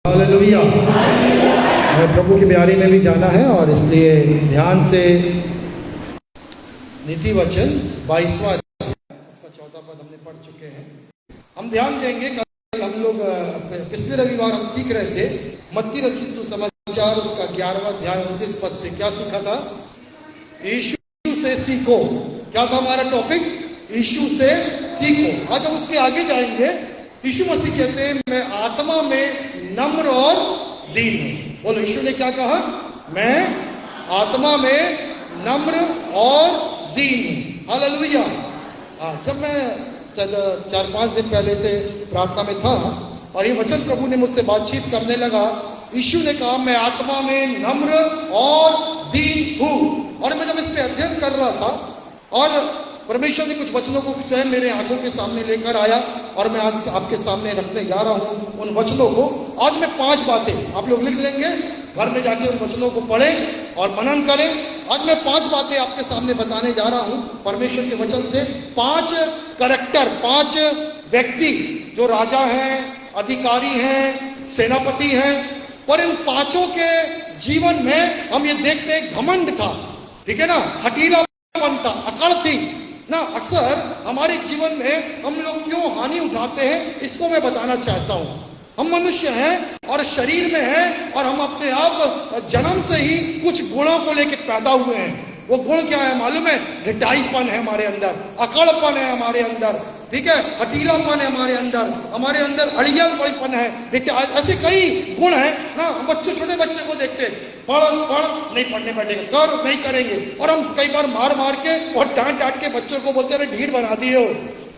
Hallelujah. हमें प्रभु की ब्यारी में भी जाना है और इसलिए ध्यान से नीति वचन 22वां इसका 14 पद हमने पढ़ चुके हैं। हम ध्यान देंगे। कल हम लोग पिछले रविवार हम सीख रहे थे मत्ती रचित सुसमाचार उसका 11वां अध्याय 29 पद से क्या सीखा था? यीशु से सीखो। क्या था हमारा टॉपिक? यीशु से सीखो। आज हम उसके आगे जाएंगे। यीशु मसीह कहते हैं मैं आत्मा में नम्र और दीन हूं। बोलो, यीशु ने क्या कहा? मैं आत्मा में नम्र और दीन हूं। हालेलुया। जब मैं 4-5 दिन पहले से प्रार्थना में था और ये वचन प्रभु ने मुझसे बातचीत करने लगा, यीशु ने कहा मैं आत्मा में नम्र और दीन हूं। और मैं जब इस पे अध्ययन कर रहा था और परमेश्वर ने कुछ वचनों को स्वयं मेरे आंखों के सामने लेकर आया और मैं आज आपके सामने रखने जा रहा हूं उन वचनों को। आज मैं 5 बातें, आप लोग लिख लेंगे, घर में जाके उन वचनों को पढ़ें और मनन करें। आज मैं 5 बातें आपके सामने बताने जा रहा हूं परमेश्वर के वचन से। 5 कैरेक्टर, 5 व्यक्ति जो राजा हैं, अधिकारी हैं, सेनापति हैं, पर इन 5 के जीवन में हम ये देखते हैं घमंड था, ठीक है ना, हठीलापन था, अकड़ थी ना। अक्सर हमारे जीवन में हम लोग क्यों हानि उठाते हैं, इसको मैं बताना चाहता हूं। हम मनुष्य हैं और शरीर में हैं और हम अपने आप जन्म से ही कुछ गुणों को लेकर पैदा हुए हैं। वो गुण क्या है मालूम है? ढिठाईपन है हमारे अंदर, अकड़पन है हमारे अंदर, ठीक है, हठीलापन है हमारे अंदर अड़ियलपन है, ऐसे कई गुण है ना। बच्चे, छोटे बच्चे को देखते हैं, पढ़ नहीं पढ़ने बैठेगा, कर नहीं करेंगे, और हम कई बार मार मार के और डांट के बच्चों को बोलते हैं ढीठ बना दिए हो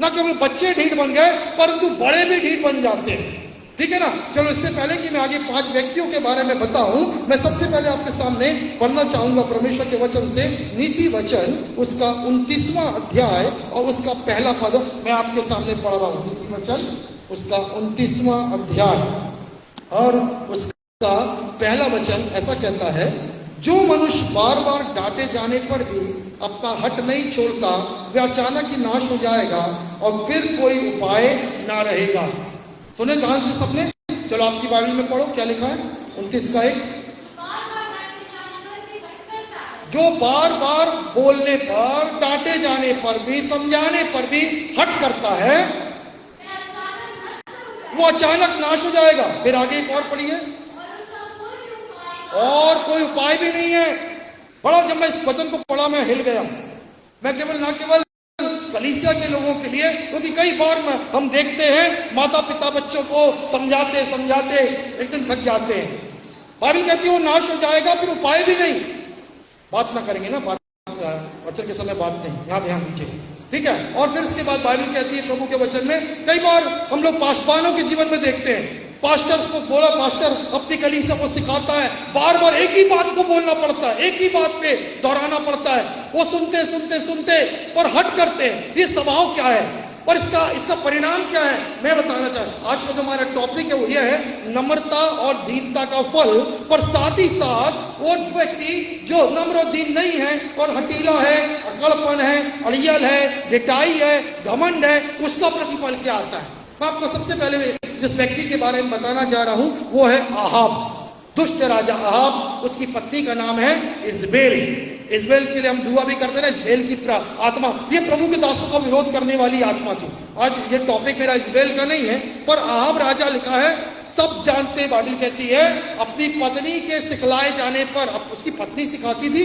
ना। केवल बच्चे ढीठ बन गए परंतु बड़े भी ढीठ बन जाते हैं, ठीक है ना। चलो, इससे पहले कि मैं आगे 5 व्यक्तियों के बारे में बताऊं, मैं सबसे पहले आपके सामने पढ़ना चाहूंगा परमेश्वर के वचन से नीति वचन उसका 29वां अध्याय और उसका पहला पद मैं आपके सामने पढ़ रहा हूं। नीति वचन उसका 29वां अध्याय और उसका पहला वचन ऐसा कहता है, जो मनुष्य बार बार डांटे जाने पर भी अपना हट नहीं छोड़ता वह अचानक ही नाश हो जाएगा और फिर कोई उपाय ना रहेगा। सुने ध्यान से सबने। चलो आपकी बाइबल में पढ़ो, क्या लिखा है 29 का 1। जो बार बार बोलने पर, डांटे जाने पर भी, समझाने पर भी हट करता है वो अचानक नाश हो जाएगा। फिर आगे एक और पढ़िए, और कोई उपाय भी नहीं है। बड़ा, जब मैं इस वचन को पढ़ा मैं हिल गया। मैं न केवल कलीसिया के लोगों के लिए, क्योंकि कई बार हम देखते हैं माता पिता बच्चों को समझाते एक दिन थक जाते हैं। बाइबल कहती है वो नाश हो जाएगा, फिर उपाय भी नहीं। बात ना करेंगे ना, बात वचन के समय बात नहीं, यहाँ ध्यान दीजिए, ठीक है। और फिर इसके बाद बाइबल कहती है प्रभु के वचन में, कई बार हम लोग पासवानों के जीवन में देखते हैं, पास्टर को बोला, पास्टर अपनी कलीसिया को सिखाता है, बार बार एक ही बात को बोलना पड़ता है, एक ही बात पे दोहराना पड़ता है। वो सुनते पर हट करते हैं। ये स्वभाव क्या है और इसका परिणाम क्या है, मैं बताना चाहता हूं। आज का जो हमारा टॉपिक है वो यह है नम्रता और दीनता का फल। पर साथ ही साथ वो व्यक्ति जो नम्र और दीन नहीं है और हठीला है, अकड़पन है, अड़ियल है, ढिठाई है, घमंड है, उसका प्रतिफल क्या आता है? मैं आपको सबसे पहले जिस व्यक्ति के बारे में बताना जा रहा हूं वो है आहाब, दुष्ट राजा आहाब। उसकी पत्नी का नाम है इजबेल। इजबेल के लिए हम दुआ भी करते ना, इजबेल की आत्मा, ये प्रभु के दासों का विरोध करने वाली आत्मा थी। आज ये टॉपिक मेरा इजबेल का नहीं है, पर आहाब राजा लिखा है, सब जानते, बाइबल कहती है अपनी पत्नी के सिखलाए जाने पर, अब उसकी पत्नी सिखाती थी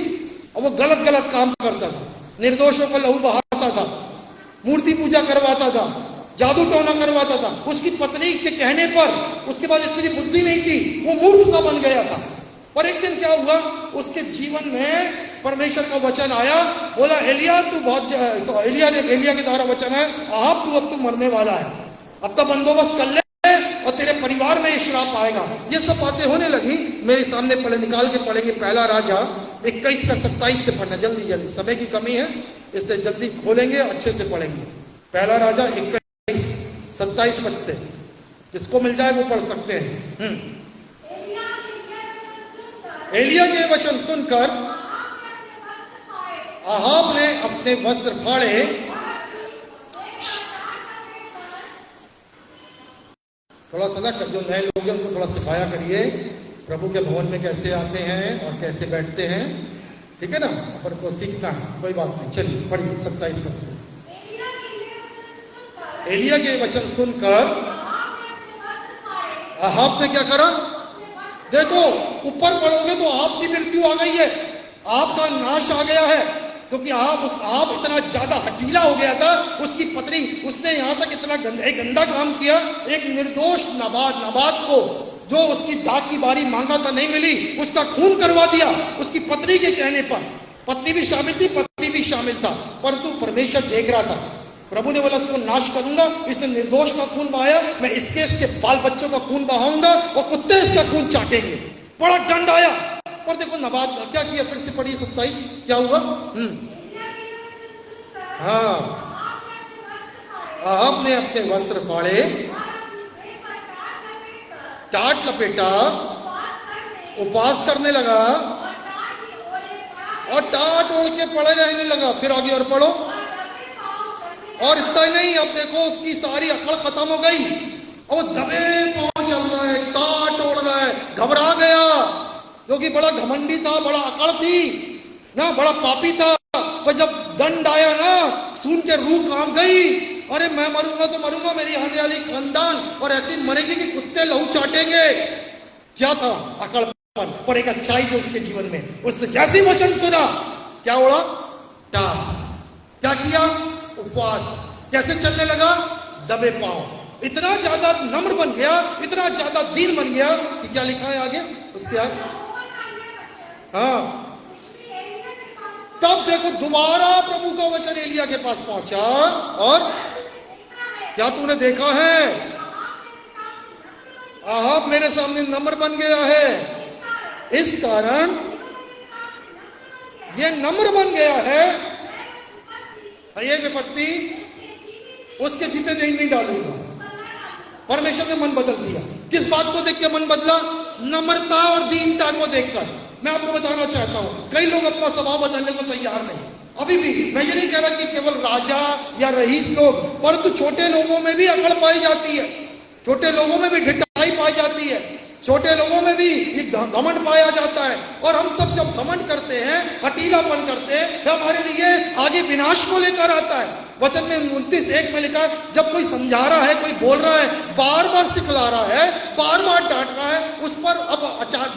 और वो गलत गलत काम करता था, निर्दोषों का लहू बहाता था, मूर्ति पूजा करवाता था, जादू टोना करवाता था। उसकी पत्नी के कहने पर, उसके बाद इतनी बुद्धि नहीं थी, वो मूर्ख सा बन गया था। पर एक दिन क्या हुआ, उसके जीवन में परमेश्वर का वचन आया, बोला एलिया तू बहुत, एलिया के द्वारा वचन है, आहाब तू अब तू मरने वाला है, अब तो बंदोबस्त कर ले और तेरे परिवार में श्राप आएगा। ये सब बातें होने लगी। मेरे सामने पढ़े, निकाल के पढ़ेंगे पहला राजा 21 का 27 से पढ़ना, जल्दी, समय की कमी है इसलिए जल्दी खोलेंगे, अच्छे से पढ़ेंगे। पहला राजा 27 पद से, जिसको मिल जाए वो पढ़ सकते हैं। एलिया के वचन सुनकर आहाब ने अपने वस्त्र फाड़े थोड़ा सा ना जो नए लोग हैं उनको थोड़ा सिखाया करिए प्रभु के भवन में कैसे आते हैं और कैसे बैठते हैं, ठीक है ना, अपन को सीखना है, कोई बात नहीं। चलिए पढ़िए 27 पद से। एलिया के वचन सुनकर अहाब ने क्या करा? देखो ऊपर पढ़ोगे तो आपकी मृत्यु आ गई है, आपका नाश आ गया है, क्योंकि आप इतना ज्यादा हठीला हो गया था, उसकी पत्नी, उसने यहां तक इतना गंदा काम किया, एक निर्दोष नाबाद को जो उसकी दाग की बारी मांगा था नहीं मिली, उसका खून करवा दिया उसकी पत्नी के कहने पर। पत्नी भी शामिल थी, पति भी शामिल था, परंतु परमेश्वर देख रहा था। प्रभु ने बोला उसको नाश करूंगा, इसने निर्दोष का खून बहाया, मैं इसके बाल बच्चों का खून बहाऊंगा और कुत्ते इसका खून चाटेंगे। बड़ा दंड आया। और देखो नबात क्या किया, फिर से पढ़िए 27, क्या हुआ? हाँ, अहाब ने अपने वस्त्र फाड़े, टाट लपेटा, उपवास करने लगा और टाट ओढ़ के पड़े रहने लगा। फिर आगे और पढ़ो। और इतना ही नहीं, अब देखो उसकी सारी अकड़ खत्म हो गई और दबे पांव चल रहा है, टाट ओढ़ रहा है, घबरा गया, क्योंकि बड़ा घमंडी था, बड़ा अकड़ थी ना, बड़ा पापी था। तो जब दंड आया ना, सुन के रूह कांप गई, अरे मैं मरूंगा तो मरूंगा, मेरी आने वाली खानदान और ऐसी मरेगी कि कुत्ते लहू चाटेंगे। क्या था? अकड़पन। पर एक अच्छाई थी उसके जीवन में। उसने जैसी वचन सुना, क्या ओढ़ा? टाट। क्या किया? उपवास। कैसे चलने लगा? दबे पांव। इतना ज्यादा नम्र बन गया, इतना ज्यादा दीन बन गया कि क्या लिखा है आगे उसके आगे? हाँ, तब देखो दोबारा प्रभु का वचन एलिया के पास पहुंचा, और क्या तूने देखा है? अहाब मेरे सामने नम्र बन गया है, इस कारण ये नम्र बन गया है, ये विपत्ति उसके जीते नहीं डालूंगा। परमेश्वर ने मन बदल दिया। किस बात को देख के मन बदला? नम्रता और दीनता को देखकर। मैं आपको बताना चाहता हूं, कई लोग अपना स्वभाव बदलने को तैयार नहीं। अभी भी मैं ये नहीं कह रहा कि केवल राजा या रईस लोग, परंतु छोटे लोगों में भी अकड़ पाई जाती है, छोटे लोगों में भी ढिठाई पाई जाती है, छोटे लोगों में भी घमंड पाया जाता है। और हम सब जब घमंड करते हैं, हठीलापन करते हैं, हमारे लिए आगे विनाश को लेकर आता है। वचन में 29:1 में लिखा है, जब कोई समझा रहा है, कोई बोल रहा है, बार बार सिखला रहा है, बार बार डांट रहा है, उस पर अब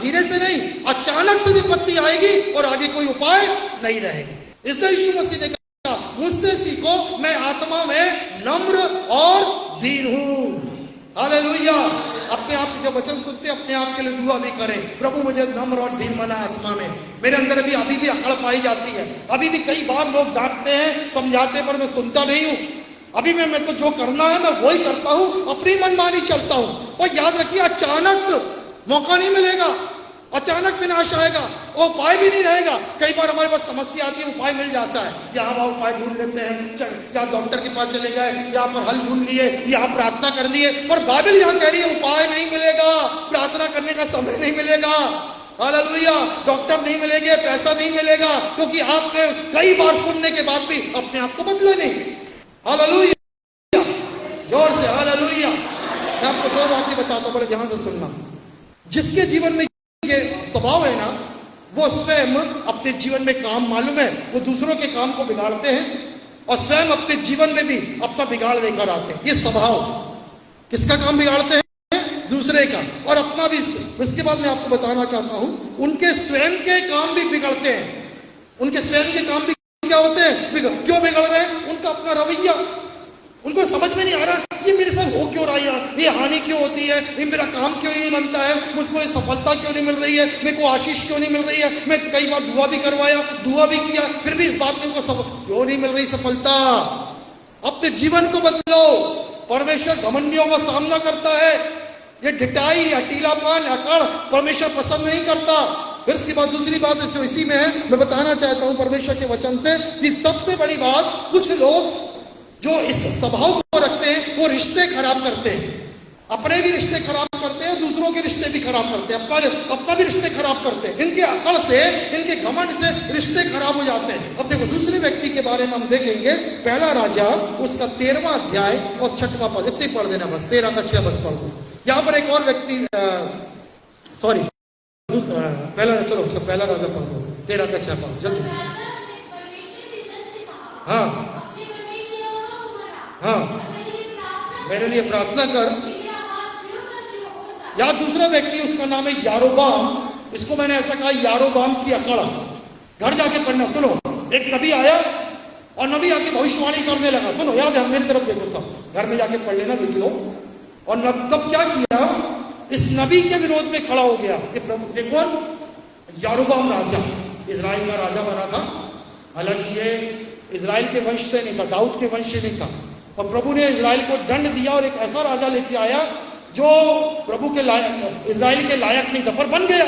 धीरे से नहीं, अचानक से विपत्ति आएगी और आगे कोई उपाय नहीं रहेगा। इसलिए यीशु मसीह ने कहा, मुझसे सीखो, मैं आत्मा में नम्र और दीन हूं। हालेलुया। अपने आप जब वचन सुनते अपने आप के लिए दुआ भी करें, प्रभु मुझे नम्र और दीन बना आत्मा में। मेरे अंदर अभी भी अकड़ पाई जाती है, अभी भी कई बार लोग डांटते हैं, समझाते, पर मैं सुनता नहीं हूं। अभी मैं तो जो करना है मैं वही करता हूं, अपनी मनमानी चलता हूं। और याद रखिए, अचानक मौका नहीं मिलेगा, अचानक विनाश आएगा, वो उपाय भी नहीं रहेगा। कई बार हमारे पास समस्या आती है, उपाय मिल जाता है, यहाँ वहां उपाय ढूंढ लेते हैं, या डॉक्टर के पास चले गए, यहाँ पर हल ढूंढ लिए, यहाँ प्रार्थना कर लिए, पर बाइबल यहाँ कह रही है उपाय नहीं मिलेगा, प्रार्थना करने का समय नहीं मिलेगा। हालेलुया। डॉक्टर नहीं मिलेंगे, पैसा नहीं मिलेगा, क्योंकि आपने कई बार सुनने के बाद भी अपने आप को बदला नहीं। हालेलुया, जोर से हालेलुया। मैं आपको दो बातें बताता हूं, बड़े ध्यान से सुनना। जिसके जीवन में ये स्वभाव है ना, वो स्वयं अपने जीवन में काम मालूम है, वो दूसरों के काम को बिगाड़ते हैं और स्वयं अपने जीवन में भी अपना बिगाड़ लेकर आते हैं। ये स्वभाव किसका काम बिगाड़ते हैं? दूसरे का, और अपना भी। इसके बाद मैं आपको बताना चाहता हूं, उनके स्वयं के काम भी बिगड़ते हैं। उनके स्वयं के काम भी क्या होते हैं? क्यों बिगड़ रहे हैं? उनका अपना रवैया। उनको समझ में नहीं आ रहा ये मेरे साथ हो क्यों रहा है, ये हानि क्यों होती है, ये मेरा काम क्यों नहीं बनता है, मुझको ये सफलता क्यों नहीं मिल रही है, मेरे को आशीष क्यों नहीं मिल रही है। मैं कई बार दुआ भी करवाया, दुआ भी किया, फिर भी इस बात में क्यों नहीं मिल रही सफलता। अपने जीवन को बदलो। परमेश्वर घमंडियों का सामना करता है। ये ढिठाई, हठीलापन, अकड़ परमेश्वर पसंद नहीं करता। फिर इसके बाद दूसरी बात जो इसी में है, मैं बताना चाहता हूं परमेश्वर के वचन से, कि सबसे बड़ी बात, कुछ लोग जो इस स्वभाव को रखते हैं वो रिश्ते खराब करते हैं, अपने भी रिश्ते खराब करते हैं, दूसरों के रिश्ते भी खराब करते हैं, अपना भी रिश्ते खराब करते हैं। इनके अकड़ से, इनके घमंड से रिश्ते खराब हो जाते हैं। अब देखो दूसरे व्यक्ति के बारे में हम देखेंगे, पहला राजा उसका 13वां अध्याय और 6वां पद। इतने पढ़ देना बस, 13 का 6 बस पढ़ दो। यहाँ पर एक और व्यक्ति, सॉरी, पहला, चलो पहला राजा पढ़ दो, 13 का 6 पढ़ो जल्दी। हाँ हाँ, मेरे लिए प्रार्थना कर। या दूसरा व्यक्ति, उसका नाम है यारोबाम। इसको मैंने ऐसा कहा, यारोबाम की अकड़। घर जाके पढ़ना, सुनो। एक नबी आया और नबी आके भविष्यवाणी करने लगा। सुनो, याद है, मेरी तरफ देखो सब, घर में जाके पढ़ लेना, देख लो। और तब क्या किया, इस नबी के विरोध में खड़ा हो गया। ये प्रभु देखो, यारोबाम राजा इजराइल का राजा बना था। हालांकि ये इजराइल के वंश से नहीं था, दाऊद के वंश से नहीं था। और प्रभु ने इजराइल को दंड दिया और एक ऐसा राजा लेके आया जो प्रभु के लायक, इजराइल के लायक नहीं था, पर बन गया।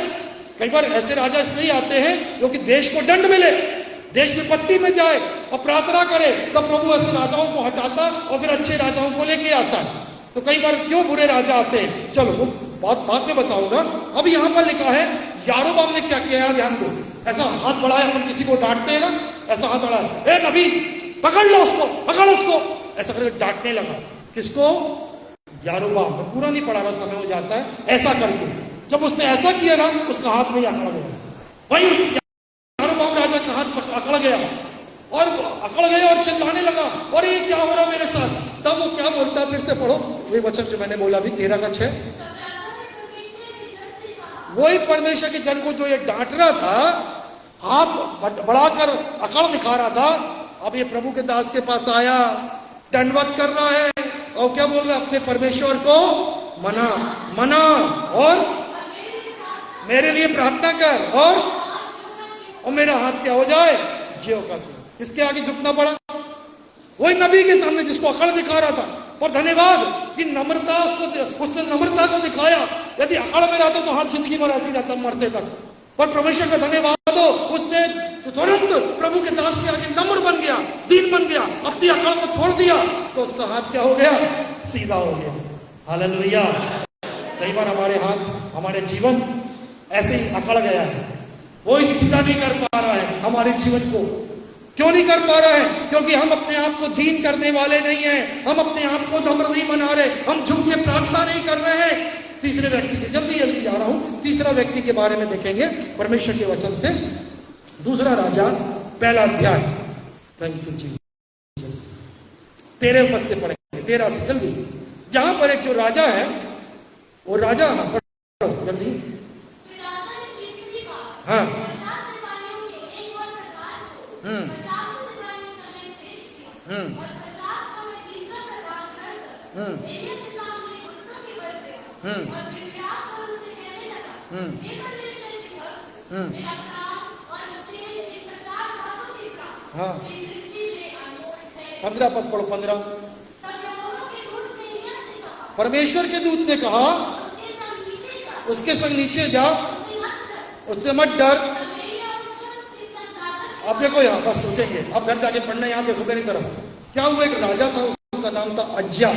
कई बार ऐसे राजा इसलिए आते हैं जो कि देश को दंड मिले, देश विपत्ति में जाए और प्रार्थना करे, तब प्रभु ऐसे राजाओं को हटाता और फिर अच्छे राजाओं को लेके आता है। तो कई बार क्यों बुरे राजा आते हैं, चलो वो बात में बताऊंगा। अब यहाँ पर लिखा है, यारोबाम ने क्या किया, ध्यान दो। ऐसा हाथ बढ़ाया, अपन किसी को डांटते हैं ना, ऐसा हाथ बढ़ाया, ए नबी पकड़ लो उसको, पकड़ उसको, ऐसा करके डांटने लगा। किसको? यारोबाम। मैं पूरा नहीं पढ़ा रहा, समय हो जाता है। ऐसा करके जब उसने ऐसा किया ना, उसका हाथ में अकड़ गया। वही उस यारोबाम राजा का हाथ अकड़ गया और चिल्लाने लगा, और ये क्या हो रहा मेरे साथ। तब वो क्या बोलता है, फिर से पढ़ो वही वचन जो मैंने बोला अभी, 13 का 6। वही परमेश्वर के जन को जो ये डांट रहा था, हाथ बढ़ाकर अकड़ दिखा रहा था, अब ये प्रभु के दास के पास आया, दंडवत कर रहा है और क्या बोल रहा है, अपने परमेश्वर को मना और मेरे लिए प्रार्थना कर, और मेरा हाथ क्या हो जाए, ज्यों का त्यों। इसके आगे झुकना पड़ा, वही नबी के सामने जिसको अकड़ दिखा रहा था। पर धन्यवाद कि नम्रता, उसने नम्रता को दिखाया। यदि अकड़ में रहता तो हाथ जिंदगी भर ऐसी रहता, मरते तक। पर परमेश्वर का धन्यवाद हो, उसने तुरंत प्रभु के दास के आगे नम्र बन गया, दीन बन गया, अपनी अकड़ को छोड़ दिया, तो उसका हाथ क्या हो गया, सीधा हो गया। हालेलुया। कई बार हमारे हाथ, हमारे जीवन ऐसे ही अकड़ गया है, वो सीधा नहीं कर पा रहा है हमारे जीवन को। क्यों नहीं कर पा रहा है? क्योंकि हम अपने आप को दीन करने वाले नहीं हैं, हम अपने आप को नम्र नहीं बना रहे, हम झुक के प्रार्थना नहीं कर रहे हैं। तीसरे व्यक्ति के, जल्दी जा रहा हूं, तीसरा व्यक्ति के बारे में देखेंगे परमेश्वर के वचन से। दूसरा राजा पहला अध्याय, थैंक यू जीसस, 13 पद से पढ़ेंगे, 13 से जल्दी। यहां पर एक जो राजा है, वो राजा, पढ़ो जल्दी। हाँ हाँ 15 पद पढ़ो, 15। परमेश्वर के दूत ने कहा, उसके संग नीचे जा, उससे मत डर। अब देखो यहाँ बस रुकेंगे, अब घर जाके पढ़ना, यहाँ देखो मेरी तरफ। क्या हुआ, एक राजा था, उसका नाम था अज्जा।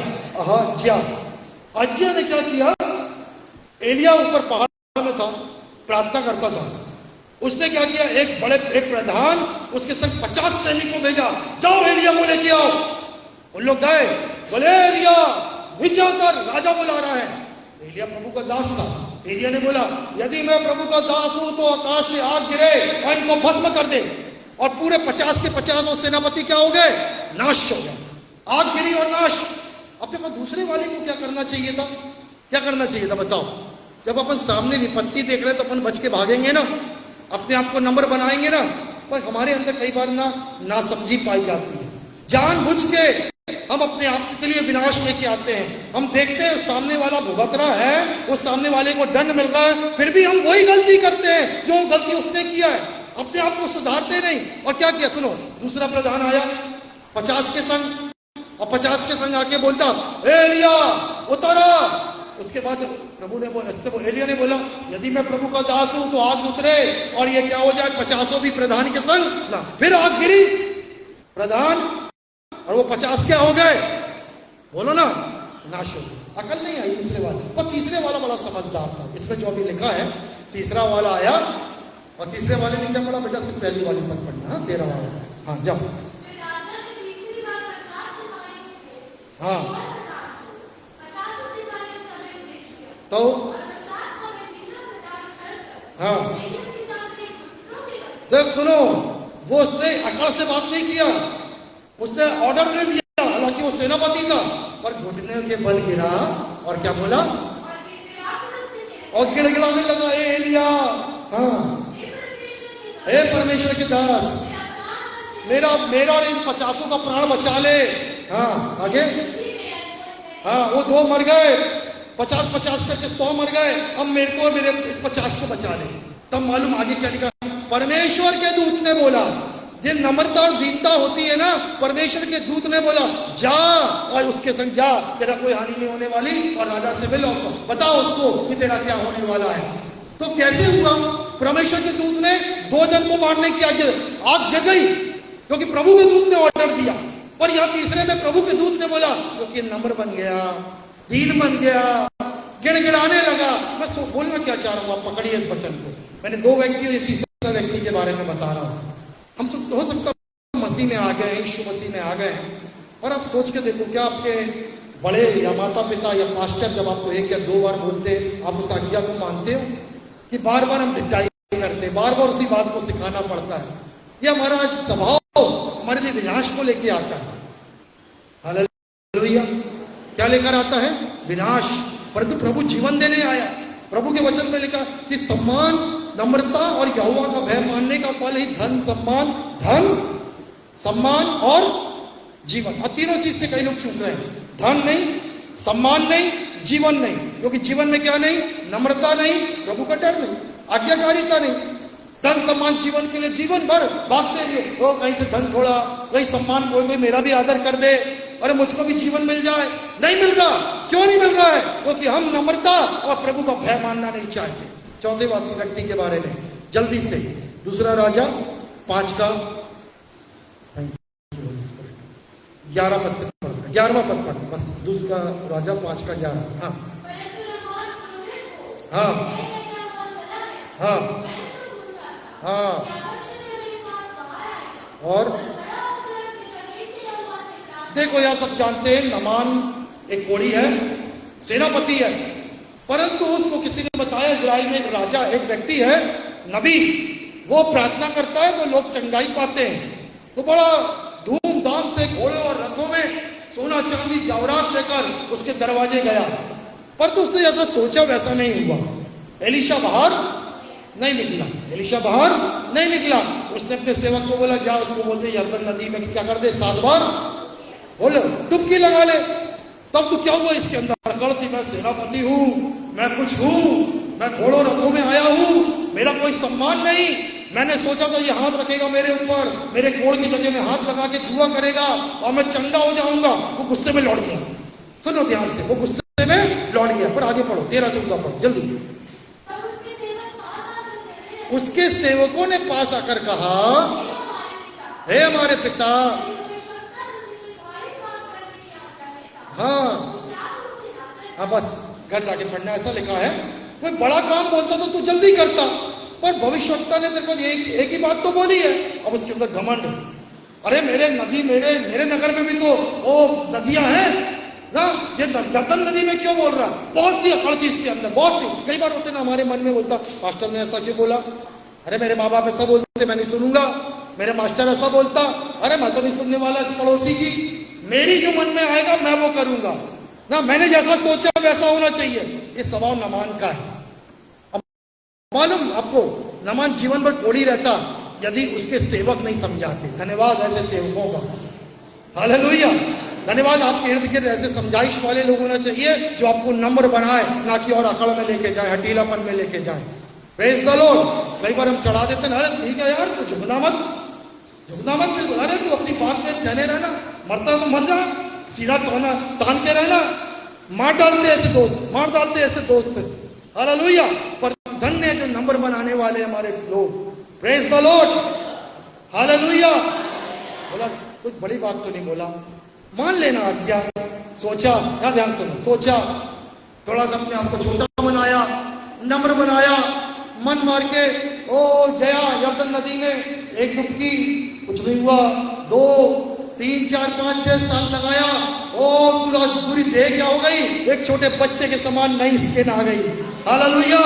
अज्जा ने क्या किया, एलिया ऊपर पहाड़ में था, प्रार्थना करता था। उसने क्या किया, एक प्रधान उसके संग 50 सैनिक को भेजा, जाओ एलिया को लेके आओ। उन लोग गए, बोले एलिया नीचे उतर, राजा बुला रहा है। एलिया प्रभु का दास था। एलिया ने बोला, यदि मैं प्रभु का दास हूं तो आकाश से आग गिरे और इनको भस्म कर दे। और पूरे 50 के 50 सेनापति क्या हो गए, नाश हो गए, आग गिरी और नाश। अब देखो दूसरे वाले को क्या करना चाहिए था, क्या करना चाहिए था बताओ। जब अपन सामने विपत्ति देख रहे हैं तो अपन बच के भागेंगे ना, अपने आप को नंबर बनाएंगे ना। पर हमारे अंदर कई बार ना समझी पाई जाती है, जानबूझ के हम अपने आप के लिए विनाश लेके आते हैं। हम देखते हैं सामने वाला भुगत रहा है, उस सामने वाले को दंड मिल रहा है, फिर भी हम वही गलती करते हैं जो गलती उसने किया है, अपने आप को सुधारते नहीं। और क्या किया, सुनो, दूसरा प्रधान आया 50 के संग, और 50 के संग आके बोलता, एलिया उतरा। उसके बाद प्रभु ने बोला, एलिया ने बोला, यदि मैं प्रभु का दास हूं तो आग उतरे और ये क्या हो जाए, 50 भी प्रधान के संग ना। फिर आग गिरी, प्रधान और वो 50 क्या हो गए, बोलो ना, नाश हो गए। अकल नहीं आई दूसरे वाले पर। तीसरे वाला बड़ा समझदार था। इसमें जो अभी लिखा है, तीसरा वाला आया और तीसरे वाले नीचे पड़ा, बेटा सिर्फ पहली वाली तक पढ़ना, 13 वाला। हाँ जाओ। हाँ तो हाँ देख सुनो, वो उसने अकड़ से बात नहीं किया, उसने ऑर्डर नहीं दिया, हालांकि वो सेनापति था, पर घुटने के बल गिरा और क्या बोला, और गिड़गिड़ाने लगा, ए एलिया, हाँ, हे परमेश्वर के दास, मेरा मेरा और इन 50 का प्राण बचा ले। हाँ आगे, हाँ वो 2 मर गए, 50-50 करके 100 मर गए, अब मेरे को मेरे इस 50 को बचा ले। तब मालूम आगे क्या लिखा, परमेश्वर के दूत ने बोला, ये नम्रता और दीनता होती है ना, परमेश्वर के दूत ने बोला जा और उसके संग जा, तेरा कोई हानि नहीं होने वाली, और राजा से मिलो, बताओ उसको कि तेरा क्या होने वाला है। तो कैसे हुआ, परमेश्वर के दूत ने 2 जन को मारने की आग जग गई, क्योंकि प्रभु के दूत ने ऑर्डर दिया। पर यहाँ तीसरे में प्रभु के दूत ने बोला, क्योंकि नम्र बन गया, दीन बन गया, गिड़गिड़ाने लगा। मैं बोलना क्या चाह रहा हूँ, आप पकड़िए इस वचन को। मैंने 2 व्यक्ति और तीसरा व्यक्ति के बारे में बता रहा हूँ। हम हो सकता है मसीह में आ गए, यीशु मसीह में आ गए हैं, और आप सोच के देखो, क्या आपके बड़े या माता पिता या पास्टर जब आपको 1 या 2 बार बोलते, आप उस आज्ञा को मानते हो, कि बार बार हम ढिठाई करते, बार बार उसी बात को सिखाना पड़ता है। यह हमारा स्वभाव हमारे लिए विनाश को लेके आता है। हालेलुया, क्या लेकर आता है, विनाश। परंतु प्रभु जीवन देने आया। प्रभु के वचन में लिखा कि सम्मान, नम्रता और यहोवा का भय मानने का फल ही धन सम्मान और जीवन। और तीनों चीज से कई लोग चूक रहे हैं, धन नहीं, सम्मान नहीं, जीवन नहीं। क्योंकि जीवन में क्या नहीं, नम्रता नहीं, प्रभु का डर नहीं, आज्ञाकारिता नहीं। धन सम्मान जीवन के लिए जीवन भर भागते हैं, तो कहीं से धन थोड़ा, कहीं सम्मान, कोई मेरा भी आदर कर दे, अरे मुझको भी जीवन मिल जाए। नहीं मिल रहा, क्यों नहीं मिल रहा है, क्योंकि हम नम्रता और प्रभु का भय मानना नहीं चाहते। चौथे व्यक्ति के बारे में जल्दी से, 2 राजा 5 का 11 पद से 11वां पद पढ़, बस 2 राजा 5 का 11। हाँ हाँ हाँ हाँ, और देखो यह सब जानते हैं, नामान एक कोढ़ी है, सेनापति है, परंतु उसको किसी ने बताया इजराइल में एक राजा, एक व्यक्ति है, नबी, वो प्रार्थना करता है तो लोग चंगाई पाते हैं। तो बड़ा धूमधाम से घोड़े और रथों में सोना चांदी जवाहरात लेकर उसके दरवाजे गया, पर तो उसने जैसा सोचा वैसा नहीं हुआ। एलीशा बाहर नहीं निकला, एलीशा बाहर नहीं निकला। उसने अपने सेवक को बोला, जा उसको बोलते यरदन नदी में क्या कर दे, 7 बार बोलो डुबकी लगा ले। तब तो क्या हुआ इसके अंदर, अकड़, मैं सेनापति हूँ, मैं कुछ हूँ, मैं घोड़ों रथों में आया हूँ, मेरा कोई सम्मान नहीं। मैंने सोचा था ये हाथ रखेगा मेरे ऊपर, मेरे कोड़ की जगह में हाथ लगा के दुआ करेगा और मैं चंगा हो जाऊंगा। वो गुस्से में लौट गया, सुनो ध्यान से, वो गुस्से में लौट गया। पर आगे पढ़ो, 13-14 पढ़ो जल्दी। उसके सेवकों ने पास आकर कहा, हे हमारे पिता, हाँ हाँ, बस घर जाके पढ़ना, ऐसा लिखा है। कोई बड़ा काम बोलता तो तू जल्दी करता, पर भविष्यवक्ता ने तेरे को एक ही बात तो बोली है। अब उसके अंदर घमंड, अरे मेरे नदी, मेरे नगर में भी तो वो नदियां हैं ना, ये यरदन नदी में क्यों बोल रहा। बहुत सी अकड़ थी इसके अंदर, बहुत सी। कई बार होते ना हमारे मन में, बोलता पास्टर ने ऐसा क्यों बोला, अरे मेरे माँ बाप ऐसा बोलते मैं नहीं सुनूंगा, मेरे मास्टर ऐसा बोलता, अरे मैं तो नहीं सुनने वाला इस पड़ोसी की, मेरी जो मन में आएगा मैं वो करूंगा ना, मैंने जैसा सोचा वैसा होना चाहिए। ये स्वभाव नामान का है। अब मालूम आपको, नामान जीवन भर कोढ़ी रहता यदि उसके सेवक नहीं समझाते। धन्यवाद ऐसे सेवकों का, हालेलुया, धन्यवाद। आपके इर्द गिर्द ऐसे समझाइश वाले लोग होना चाहिए जो आपको नम्र बनाए, ना कि और अकड़ में लेके जाए, हटीलापन में लेके जाए। Praise the Lord. कई बार हम चढ़ा देते हैं, अरे ठीक है यार, तो झुकना मत, बिल्कुल, अरे तू अपनी बात में कहने रहना, मरता तो मर जा, सीधा तान के रहना। मार डालते ऐसे दोस्त, मार डालते ऐसे दोस्त, हालेलुया। पर धन्य जो नंबर बनाने वाले हमारे लोग, प्रेज द लॉर्ड, हालेलुया। बोला कुछ बड़ी बात तो नहीं बोला, मान लेना आज्ञा। सोचा, क्या ध्यान से सोचा, थोड़ा सा अपने आप को छोटा बनाया, नम्र बनाया, मन मार के ओ गया यरदन नदी में, एक डुबकी, कुछ नहीं हुआ, 2, 3, 4, 5, 6 साल लगाया, पूरी देह क्या हो गई, एक छोटे बच्चे के समान नई स्किन आ गई। हालेलुया,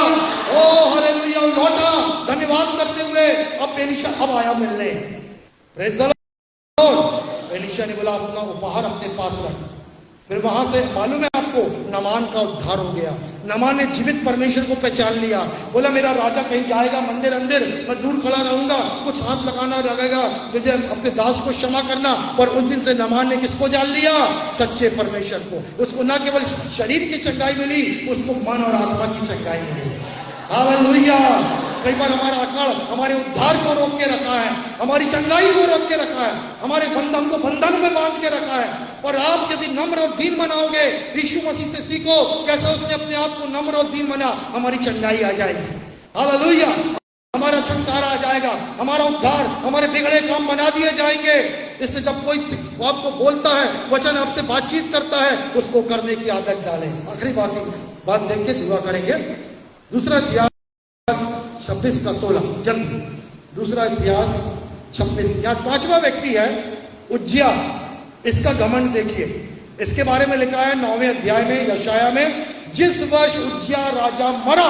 ओ हालेलुया, लौटा धन्यवाद करते हुए। अब एलीशा अब आया मिलने। Praise the Lord. एलीशा ने बोला अपना उपहार अपने पास रख। फिर वहां से मालूम है आपको, नामान का उद्धार हो गया। नामान ने जीवित परमेश्वर को पहचान लिया। बोला मेरा राजा कहीं जाएगा मंदिर अंदर, मैं दूर खड़ा रहूंगा, कुछ हाथ लगाना लगेगा, मुझे अपने दास को क्षमा करना। पर उस दिन से नामान ने किसको जान लिया? सच्चे परमेश्वर को। उसको न केवल शरीर की चंगाई मिली, उसको मन और आत्मा की चंगाई मिली। हालेलुया। कई बार हमारा अकड़ हमारे उद्धार को रोक के रखा है, हमारी चंगाई को रोक के रखा है, हमारे बंधन को बंधन में बांध के रखा है। पर आप यदि नम्र और दीन बनाओगे, यीशु मसीह से सीखो कैसे उसने अपने आप को नम्र और दीन बना, हमारी चंगाई आ जाएगी। हालेलुया, हमारा छुटकारा आ जाएगा, हमारा उद्धार, हमारे बिगड़े काम बना दिए जाएंगे। इसलिए जब कोई आपको बोलता है, वचन आपसे बातचीत करता है, उसको करने की आदत डालें। आखिरी बात देख के दुआ करेंगे। दूसरा इतिहास 26 का 16, जल्दी। दूसरा इतिहास 26, यहाँ पांचवा व्यक्ति है उज्जिया। इसका घमंड देखिए, इसके बारे में लिखा है 9वें अध्याय में यशाया में, जिस वर्ष उज्जिया राजा मरा,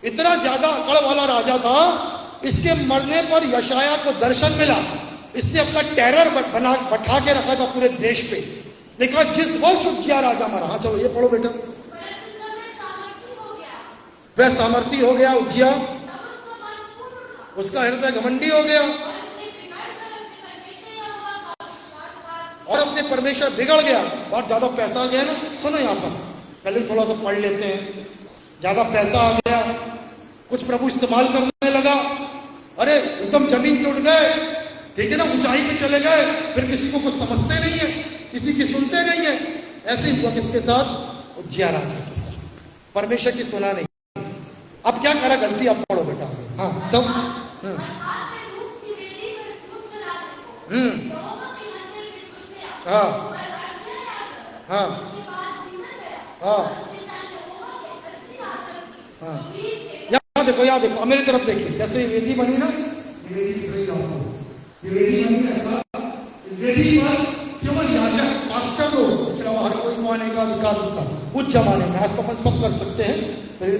इतना ज्यादा अकड़ वाला राजा था, इसके मरने पर यशाया को दर्शन मिला। इसने अपना टेरर बैठा के रखा था पूरे देश पे। लिखा जिस वर्ष उज्जिया राजा मरा। हाँ चलो ये पढ़ो बेटा। वह सामर्थी हो गया उज्जिया, उसका हृदय घमंडी हो गया और अपने परमेश्वर बिगड़ गया। बहुत ज्यादा पैसा आ गया ना, सुनो यहाँ पर पहले थोड़ा सा पढ़ लेते हैं। ज्यादा पैसा आ गया, कुछ प्रभु इस्तेमाल करने लगा, अरे एकदम जमीन से उठ गए, ठीक है ना, ऊंचाई पे चले गए, फिर किसी को कुछ समझते नहीं है, किसी की सुनते नहीं है। ऐसे ही हुआ किसके साथ? उज्जिया राजा के साथ। परमेश्वर की सुना नहीं। अब क्या करा? गलती आप पढ़ो बेटा। हाँ तब हाँ हाँ हाँ हाँ, यहाँ देखो, यहाँ देखो, मेरी तरफ देखिए। जैसे ये वेदी बनी ना, ये वेदी बनी ऐसा, इस वेदी पर केवल याजक, पास्टर लोग, इसके अलावा हर कोई आने का अधिकार होता। उस जमाने में, आज तो अपन सब कर सकते हैं,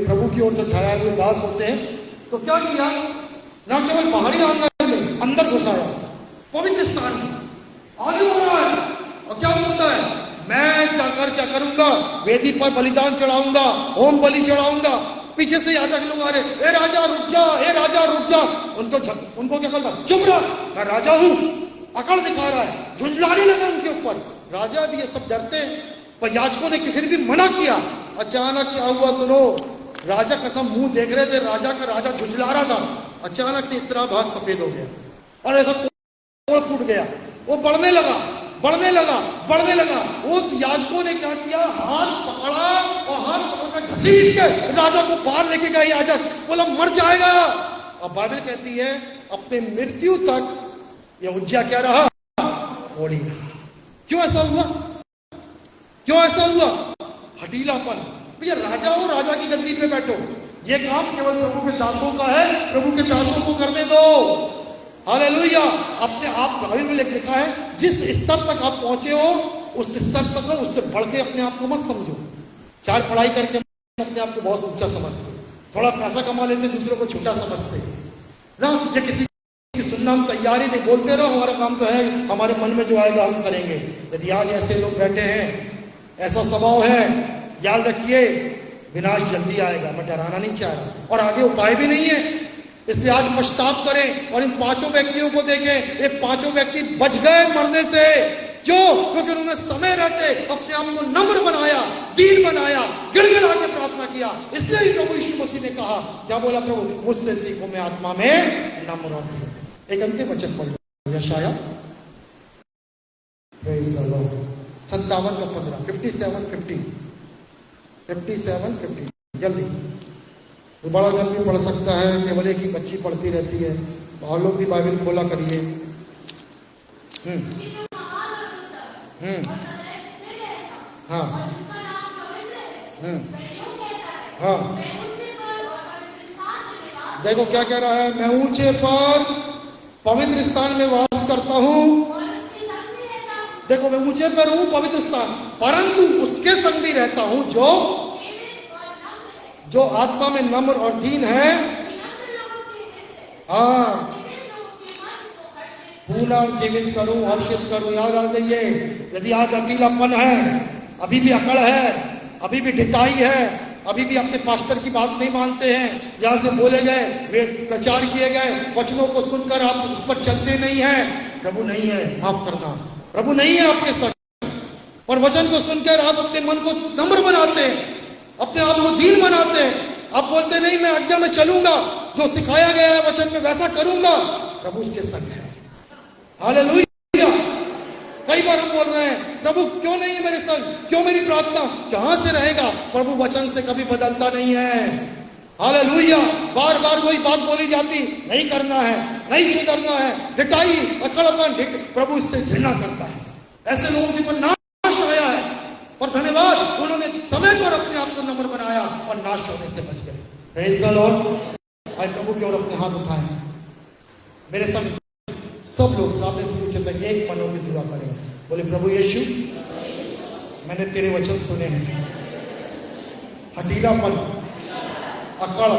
प्रभु की ओर से ठहराए हुए दास होते हैं। तो क्या किया? ना केवल बाहरी आंगन में अंदर घुसाया, पवित्र स्थान में आगे बढ़ रहा है, और क्या बोलता है? मैं जाकर क्या करूंगा? वेदी पर बलिदान चढ़ाऊंगा, होम बलि चढ़ाऊंगा। पीछे से याजक लोग आ रहे, ए राजा रुक जा, ए राजा रुक जा। उनको क्या करता? चुप रहा, मैं राजा हूं। अकड़ दिखा रहा है, झुंझलाने लगा उनके ऊपर। राजा भी ये सब डरते हैं, पर याजकों ने फिर भी मना किया। अचानक क्या हुआ सुनो, राजा कसम मुंह देख रहे थे, राजा झुंझला रहा था। अचानक से इतना भाग सफेद हो गया और ऐसा तोड़ फूट गया। वो बढ़ने लगा। उस याजकों ने क्या किया? हाथ पकड़ा और हाथ पकड़कर घसीट के राजा को बाहर लेके गए। याजक बोला मर जाएगा। और बाइबल कहती है अपने मृत्यु तक ये उज्जिया क्या रहा? ओढ़ी रहा। क्यों ऐसा हुआ? हठीलापन। भैया राजा हो, राजा की गद्दी पे बैठो। ये काम केवल प्रभु के दासों का है, प्रभु के दासों को करने दो। हालेलुया। अपने आप बाइबल में लिखा है, जिस स्तर तक आप पहुंचे हो, उस स्तर तक ना, उससे बढ़ के अपने आप को मत समझो। 4 पढ़ाई करके अपने आप को बहुत ऊंचा समझते, थोड़ा पैसा कमा लेते, दूसरों को छोटा समझते ना। ये किसी की सुनना हम तैयारी नहीं, बोलते रहो, हमारा काम तो है, हमारे मन में जो आएगा हम करेंगे। यदि आज ऐसे लोग बैठे हैं, ऐसा स्वभाव है, याद रखिए विनाश जल्दी आएगा। मैं डराना नहीं चाह रहा, और आगे उपाय भी नहीं है। इसलिए आज पश्चाताप करें और इन 5 व्यक्तियों को देखें। ये 5 व्यक्ति बच गए मरने से। क्यों? क्योंकि उन्होंने समय रहते अपने आप को नम्र बनाया, दीन बनाया, गिड़गिड़ा के प्रार्थना किया। इसलिए ही प्रभु यीशु मसीह ने कहा, क्या बोला प्रभु? मुझसे सीखो, मैं आत्मा में नम्र और दीन। एक अंतिम वचन पढ़ लो, यशाया 57 का 15, 57:50, जल्दी। बड़ा जन भी पढ़ सकता है, केवल एक ही बच्ची पढ़ती रहती है। और लोग भी बाइबल खोला करिए। हाँ हाँ, देखो क्या कह रहा है? मैं ऊंचे पर पवित्र स्थान में वास करता हूँ। देखो मैं ऊंचे पर हूं, पवित्र स्थान, परंतु उसके संग भी रहता हूं जो आत्मा में नम्र और दीन है। हाँ, पूरा जीवित करूं, हर्षित करूं। याद आ जाइए, यदि आज अकेलापन है, अभी भी अकड़ है, अभी भी ढिठाई है, अभी भी अपने पास्टर की बात नहीं मानते हैं, यहां से बोले गए, वे प्रचार किए गए वचनों को सुनकर आप उस पर चलते नहीं हैं, प्रभु नहीं है, माफ करना, प्रभु नहीं है आपके साथ। और वचन को सुनकर आप अपने मन को नम्र बनाते हैं, अपने आप को दीन बनाते हैं, आप बोलते नहीं मैं आज्ञा में चलूंगा, जो सिखाया गया है वचन में वैसा करूंगा, प्रभु उसके संग है। हालेलुया। कई बार हम बोल रहे हैं प्रभु क्यों नहीं है मेरे संग, क्यों मेरी प्रार्थना, कहां से रहेगा? प्रभु वचन से कभी बदलता नहीं है। हालेलुया। बार बार वही बात बोली जाती, नहीं करना है, नहीं सुधरना है, ढिठाई, अकड़पन, प्रभु इससे घृणा करता है। ऐसे लोगों के ऊपर नाश आया है, पर धन्यवाद उन्होंने समय पर अपने आप को नम्र बनाया और नाश होने से बच गए। Praise the Lord. आज प्रभु की ओर अपने हाथ उठाए, मेरे संग सब लोग सामने से नीचे तक एक मन होकर दुआ करें। बोले प्रभु यीशु, मैंने तेरे वचन सुने हैं, हठीलापन, अकड़,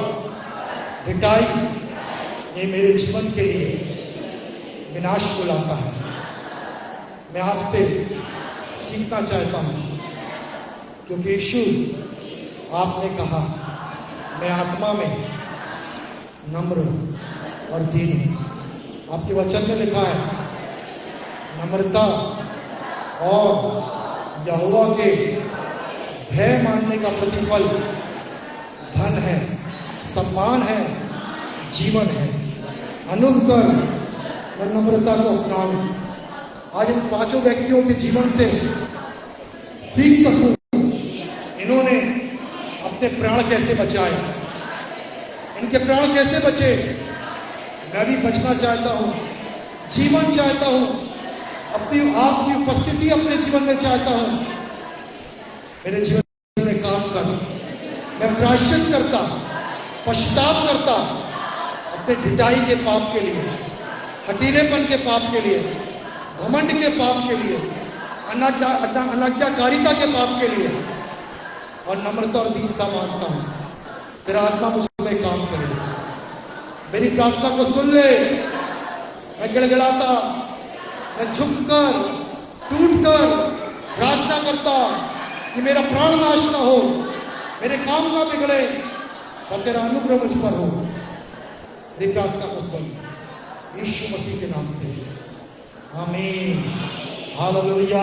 ढिठाई, ये मेरे जीवन के लिए विनाश को लाता है। मैं आपसे सीखना चाहता हूं, क्योंकि यीशु आपने कहा मैं आत्मा में नम्र और दीन हूं। आपके वचन में लिखा है नम्रता और यहोवा के भय मानने का प्रतिफल धन है, सम्मान है, जीवन है। अनुग्रह कर मैं नम्रता को अपनाऊं। आज इन पांचों व्यक्तियों के जीवन से सीख सकूं, इन्होंने अपने प्राण कैसे बचाए, इनके प्राण कैसे बचे। मैं भी बचना चाहता हूं, जीवन चाहता हूं, अपनी आपकी उपस्थिति अपने जीवन में चाहता हूं। मेरे जीवन में काम कर, मैं प्रायश्चित करता, पश्चाताप करता अपने ढिठाई के पाप के लिए, हठीलेपन के पाप के लिए, घमंड के पाप के लिए, अनाज्ञाकारिता के पाप के लिए, और नम्रता और दीनता मांगता हूं। तेरा आत्मा मुझमें काम करे, मेरी प्रार्थना को सुन ले। मैं गिड़गिड़ाता, मैं झुककर, टूटकर प्रार्थना करता कि मेरा प्राण नाश ना हो, मेरे काम ना बिगड़े, पर तेरा अनुग्रह मुझ पर हो। मेरी प्रार्थना को सुन, यीशु मसीह के नाम से, आमीन। हालेलुया।